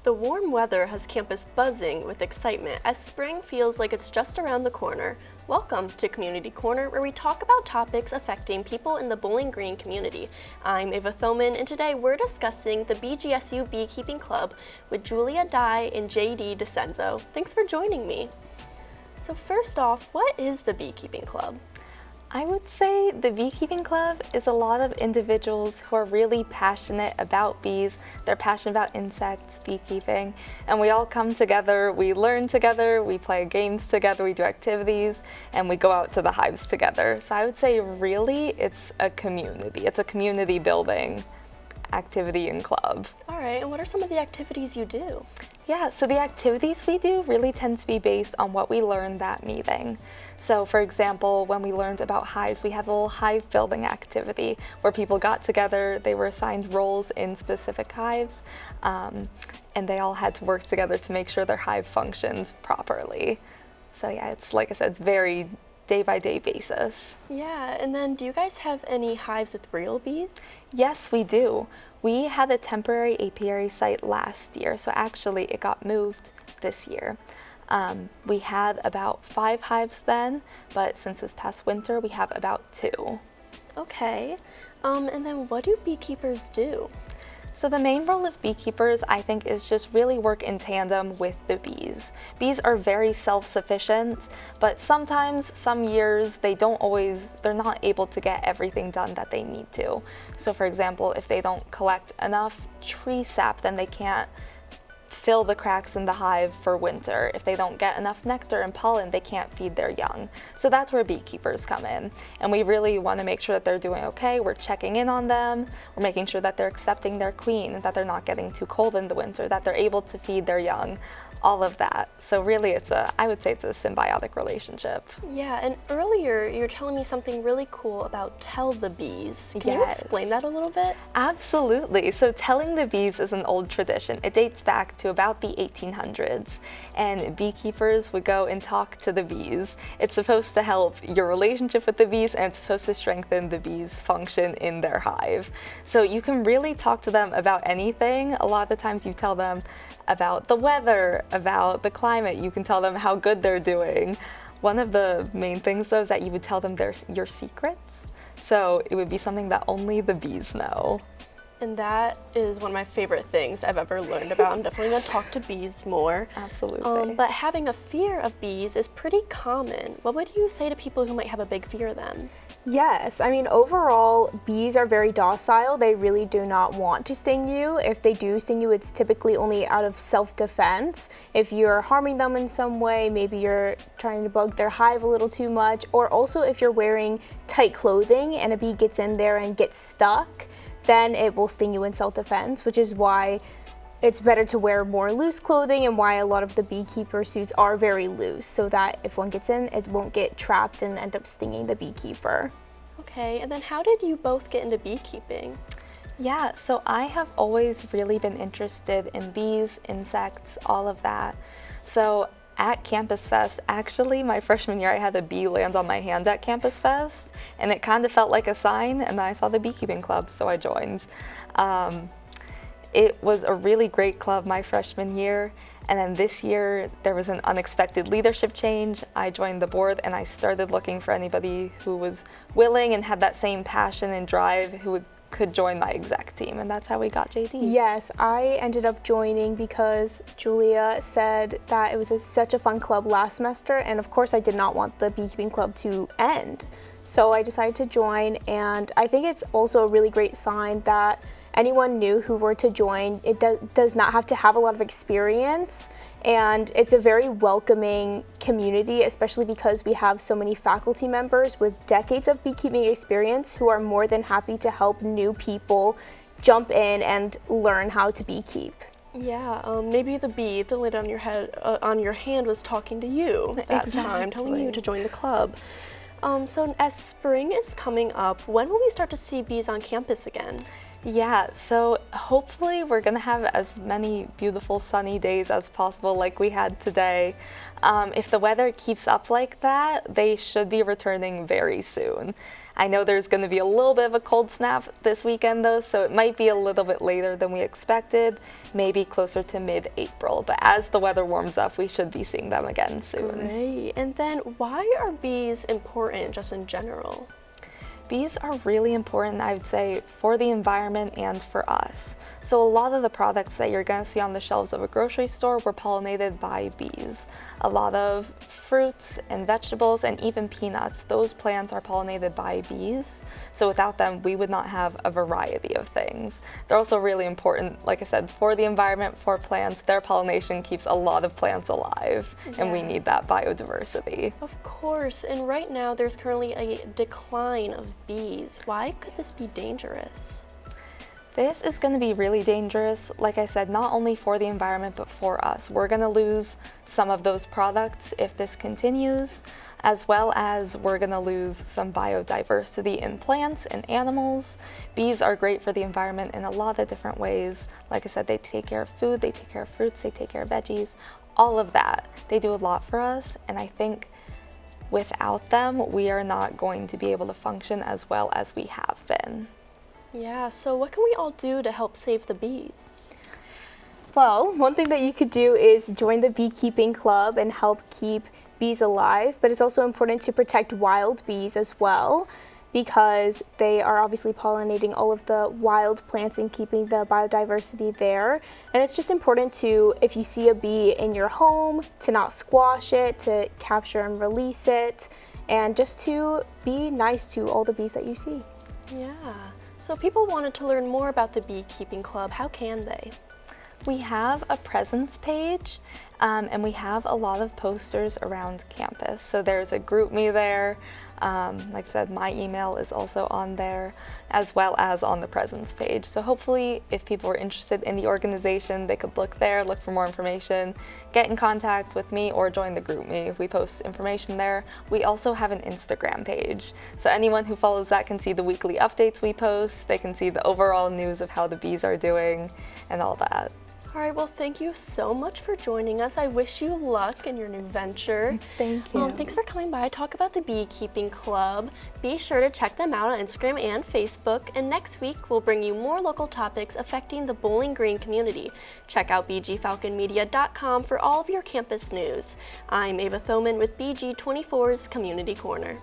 The warm weather has campus buzzing with excitement as spring feels like it's just around the corner. Welcome to Community Corner, where we talk about topics affecting people in the Bowling Green community. I'm Ava Thoman, and today we're discussing the BGSU Beekeeping Club with Julia Dye and JD DeCenzo. Thanks for joining me. So first off, what is the Beekeeping Club? I would say the Beekeeping Club is a lot of individuals who are really passionate about bees. They're passionate about insects, beekeeping, and we all come together, we learn together, we play games together, we do activities, and we go out to the hives together. So I would say really it's a community. It's a community building activity and club. All right, and what are some of the activities you do? Yeah, so the activities we do really tend to be based on what we learned that meeting. So for example, when we learned about hives, we had a little hive building activity where people got together, they were assigned roles in specific hives, and they all had to work together to make sure their hive functioned properly. So yeah, it's like I said, it's very day-by-day basis. Yeah, and then do you guys have any hives with real bees? Yes, we do. We had a temporary apiary site last year, so actually it got moved this year. We had about 5 hives then, but since this past winter, we have about 2. Okay, and then what do beekeepers do? So the main role of beekeepers, I think, is just really work in tandem with the bees. Bees are very self-sufficient, but sometimes, some years, they're not able to get everything done that they need to. So for example, if they don't collect enough tree sap, then they can't fill the cracks in the hive for winter. If they don't get enough nectar and pollen, they can't feed their young. So that's where beekeepers come in. And we really want to make sure that they're doing okay. We're checking in on them. We're making sure that they're accepting their queen, that they're not getting too cold in the winter, that they're able to feed their young, all of that. So really I would say it's a symbiotic relationship. Yeah, and earlier you were telling me something really cool about Tell the Bees. Can you explain that a little bit? Absolutely. So telling the bees is an old tradition. It dates back to about the 1800s, and beekeepers would go and talk to the bees. It's supposed to help your relationship with the bees, and it's supposed to strengthen the bees' function in their hive. So you can really talk to them about anything. A lot of the times you tell them about the weather, about the climate. You can tell them how good they're doing. One of the main things, though, is that you would tell them your secrets. So it would be something that only the bees know. And that is one of my favorite things I've ever learned about. I'm definitely going to talk to bees more. Absolutely. But having a fear of bees is pretty common. What would you say to people who might have a big fear of them? Yes, I mean, overall, bees are very docile. They really do not want to sting you. If they do sting you, it's typically only out of self-defense. If you're harming them in some way, maybe you're trying to bug their hive a little too much, or also if you're wearing tight clothing and a bee gets in there and gets stuck, then it will sting you in self-defense, which is why it's better to wear more loose clothing and why a lot of the beekeeper suits are very loose, so that if one gets in, it won't get trapped and end up stinging the beekeeper. Okay, and then how did you both get into beekeeping? Yeah, so I have always really been interested in bees, insects, all of that. So at Campus Fest, actually my freshman year I had a bee land on my hand at Campus Fest, and it kind of felt like a sign, and I saw the Beekeeping Club, so I joined. It was a really great club my freshman year, and then this year there was an unexpected leadership change. I joined the board and I started looking for anybody who was willing and had that same passion and drive who could join my exec team, and that's how we got JD. Yes, I ended up joining because Julia said that it was such a fun club last semester, and of course I did not want the beekeeping club to end. So I decided to join, and I think it's also a really great sign that anyone new who were to join, it does not have to have a lot of experience, and it's a very welcoming community, especially because we have so many faculty members with decades of beekeeping experience who are more than happy to help new people jump in and learn how to beekeep. Yeah, maybe the bee that laid on your hand was talking to you that time, telling you to join the club. So as spring is coming up, when will we start to see bees on campus again? Yeah, so hopefully we're gonna have as many beautiful sunny days as possible like we had today. If the weather keeps up like that, they should be returning very soon. I know there's gonna be a little bit of a cold snap this weekend though, so it might be a little bit later than we expected, maybe closer to mid-April. But as the weather warms up, we should be seeing them again soon. Great. And then why are bees important just in general? Bees are really important, I would say, for the environment and for us. So a lot of the products that you're going to see on the shelves of a grocery store were pollinated by bees. A lot of fruits and vegetables and even peanuts, those plants are pollinated by bees. So without them, we would not have a variety of things. They're also really important, like I said, for the environment, for plants. Their pollination keeps a lot of plants alive, and we Yeah. need that biodiversity. Of course, and right now there's currently a decline of bees. Why could this be dangerous? This is going to be really dangerous, like I said, not only for the environment, but for us. We're going to lose some of those products if this continues, as well as we're going to lose some biodiversity in plants and animals. Bees are great for the environment in a lot of different ways. Like I said, they take care of food, they take care of fruits, they take care of veggies, all of that. They do a lot for us, and I think without them, we are not going to be able to function as well as we have been. Yeah, so what can we all do to help save the bees? Well, one thing that you could do is join the beekeeping club and help keep bees alive, but it's also important to protect wild bees as well, because they are obviously pollinating all of the wild plants and keeping the biodiversity there. And it's just important to, if you see a bee in your home, to not squash it, to capture and release it, and just to be nice to all the bees that you see. Yeah, so if people wanted to learn more about the beekeeping club, how can they? We have a presence page, and we have a lot of posters around campus. So there's a GroupMe there. Like I said, my email is also on there, as well as on the presence page. So hopefully, if people are interested in the organization, they could look there, look for more information, get in contact with me, or join the GroupMe. We post information there. We also have an Instagram page. So anyone who follows that can see the weekly updates we post. They can see the overall news of how the bees are doing and all that. All right, well, thank you so much for joining us. I wish you luck in your new venture. Thank you. Thanks for coming by to talk about the Beekeeping Club. Be sure to check them out on Instagram and Facebook. And next week, we'll bring you more local topics affecting the Bowling Green community. Check out bgfalconmedia.com for all of your campus news. I'm Ava Thoman with BG24's Community Corner.